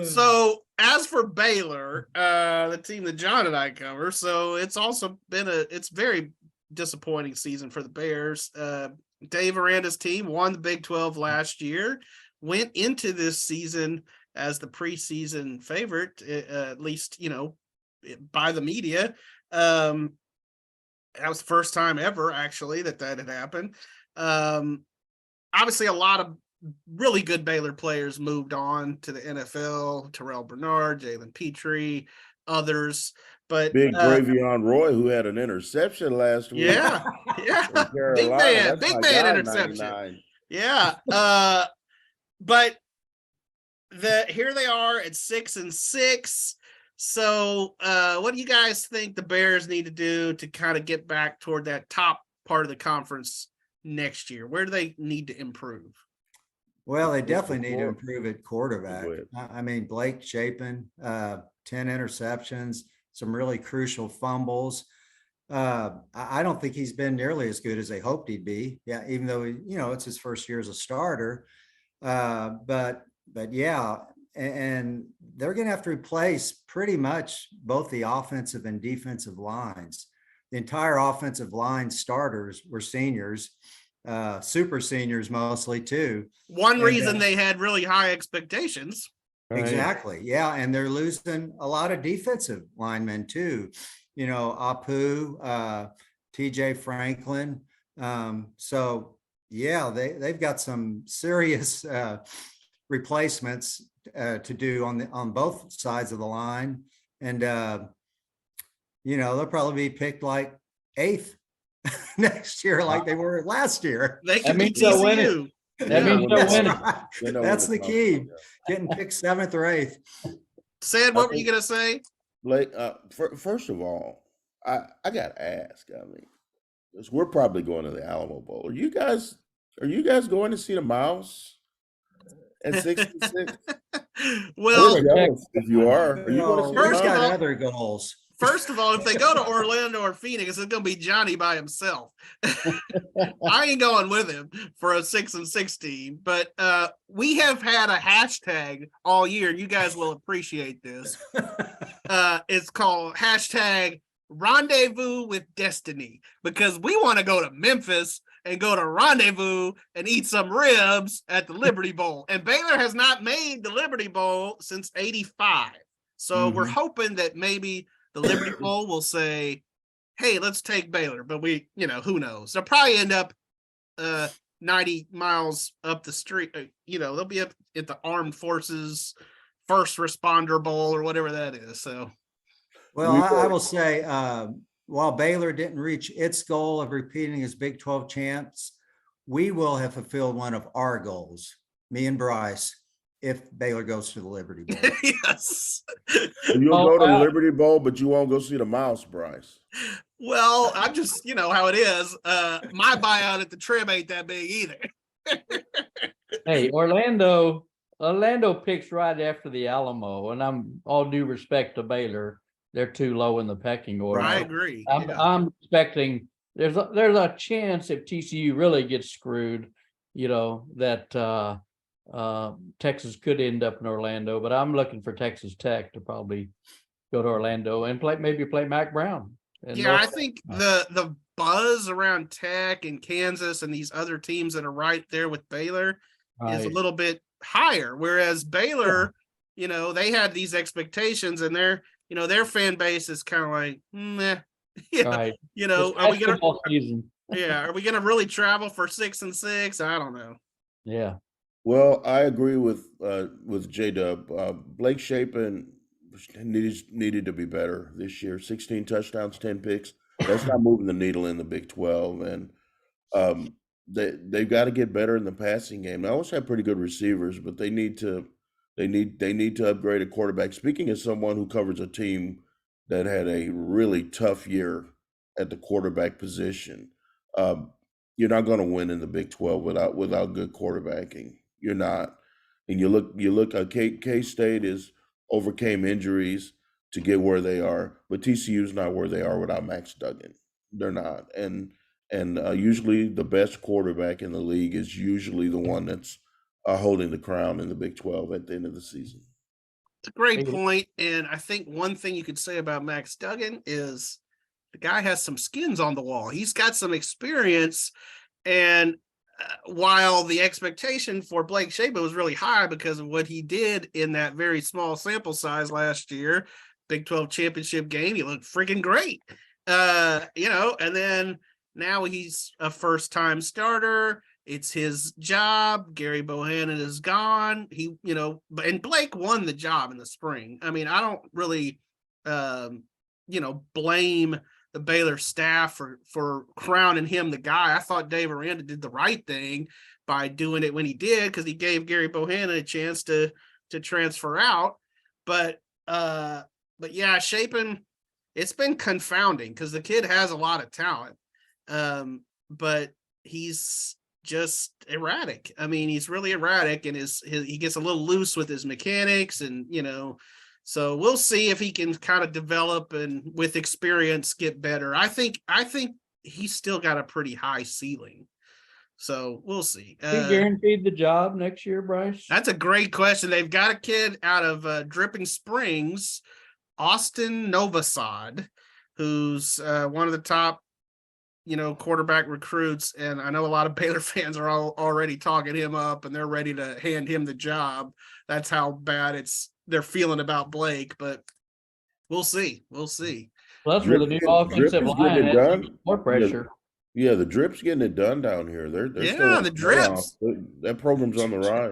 So as for Baylor, the team that John and I cover, so it's also been it's very disappointing season for the Bears. Dave Aranda's team won the Big 12 last year, went into this season as the preseason favorite, at least, by the media. That was the first time ever, actually, that had happened. Obviously, a lot of really good Baylor players moved on to the NFL, Terrell Bernard, Jalen Petrie, others. But Big Bravion Roy, who had an interception last week. Yeah. Big man interception. 99. Yeah. But here they are at 6-6. So what do you guys think the Bears need to do to kind of get back toward that top part of the conference next year? Where do they need to improve? Well, they definitely need to improve at quarterback. I mean, Blake Shapen, 10 interceptions, some really crucial fumbles. I don't think he's been nearly as good as they hoped he'd be. Yeah, even though, it's his first year as a starter. But yeah, and they're going to have to replace pretty much both the offensive and defensive lines. The entire offensive line starters were seniors, super seniors mostly too. One reason they had really high expectations. Exactly. Yeah. And they're losing a lot of defensive linemen too. Apu, TJ Franklin. So yeah, they've got some serious replacements to do on both sides of the line. And they'll probably be picked like 8th next year, like they were last year. They can be TCU. That means they're winning. Right. That's the key. Getting picked 7th or 8th. Sid, what were you gonna say? Blake, first of all, I gotta ask. I mean, because we're probably going to the Alamo Bowl. Are you guys going to see the Mouse at 6-6? Well, if you are you going to see first got other goals. First of all, if they go to Orlando or Phoenix, it's going to be Johnny by himself. I ain't going with him for a 6-6 team, but we have had a hashtag all year. You guys will appreciate this. It's called hashtag Rendezvous with Destiny, because we want to go to Memphis and go to Rendezvous and eat some ribs at the Liberty Bowl. And Baylor has not made the Liberty Bowl since '85. So we're hoping that maybe the Liberty Bowl will say, hey, let's take Baylor. But who knows? They'll probably end up 90 miles up the street. They'll be up at the Armed Forces First Responder Bowl or whatever that is. So, well, I will say, while Baylor didn't reach its goal of repeating as Big 12 champs, we will have fulfilled one of our goals, me and Brice, if Baylor goes to the Liberty Bowl. Yes. You'll go to the Liberty Bowl, but you won't go see the Mouse, Brice. Well, I'm just, how it is. My buyout at the Trib ain't that big either. Hey, Orlando picks right after the Alamo, and I'm all due respect to Baylor. They're too low in the pecking order. I agree. I'm expecting there's a chance if TCU really gets screwed, that Texas could end up in Orlando, but I'm looking for Texas Tech to probably go to Orlando and maybe play Mac Brown. I think the buzz around Tech and Kansas and these other teams that are right there with Baylor is a little bit higher, whereas Baylor, they had these expectations, and their fan base is kind of like, meh. Are we gonna really travel for 6-6? I don't know. Yeah. Well, I agree with J-Dub. Blake Shapen needed to be better this year. 16 touchdowns, 10 picks. That's not moving the needle in the Big 12, and they've got to get better in the passing game. They always have pretty good receivers, but they need to upgrade a quarterback. Speaking as someone who covers a team that had a really tough year at the quarterback position, you're not going to win in the Big 12 without good quarterbacking. You're not. And you look. K-State overcame injuries to get where they are, but TCU's not where they are without Max Duggan. They're not. And usually the best quarterback in the league is usually the one that's holding the crown in the Big 12 at the end of the season. It's a great point, and I think one thing you could say about Max Duggan is the guy has some skins on the wall. He's got some experience, and while the expectation for Blake Shapen was really high because of what he did in that very small sample size last year, Big 12 championship game, he looked freaking great. And then now he's a first-time starter. It's his job. Gary Bohannon is gone. And Blake won the job in the spring. I mean, I don't really, blame the Baylor staff for crowning him the guy. I thought Dave Aranda did the right thing by doing it when he did, because he gave Gary Bohannon a chance to transfer out. But yeah, Shapen, it's been confounding because the kid has a lot of talent, but he's just erratic. I mean, he's really erratic, and he gets a little loose with his mechanics, and so we'll see if he can kind of develop and with experience get better. I think he's still got a pretty high ceiling. So we'll see. He guaranteed the job next year, Brice? That's a great question. They've got a kid out of Dripping Springs, Austin Novosad, who's one of the top, quarterback recruits. And I know a lot of Baylor fans are already talking him up, and they're ready to hand him the job. That's how bad they're feeling about Blake, but we'll see. We'll see. Well, that's where the new offensive line has more pressure. Yeah, the Drip's getting it done down here. They're the Drips. that program's on the rise.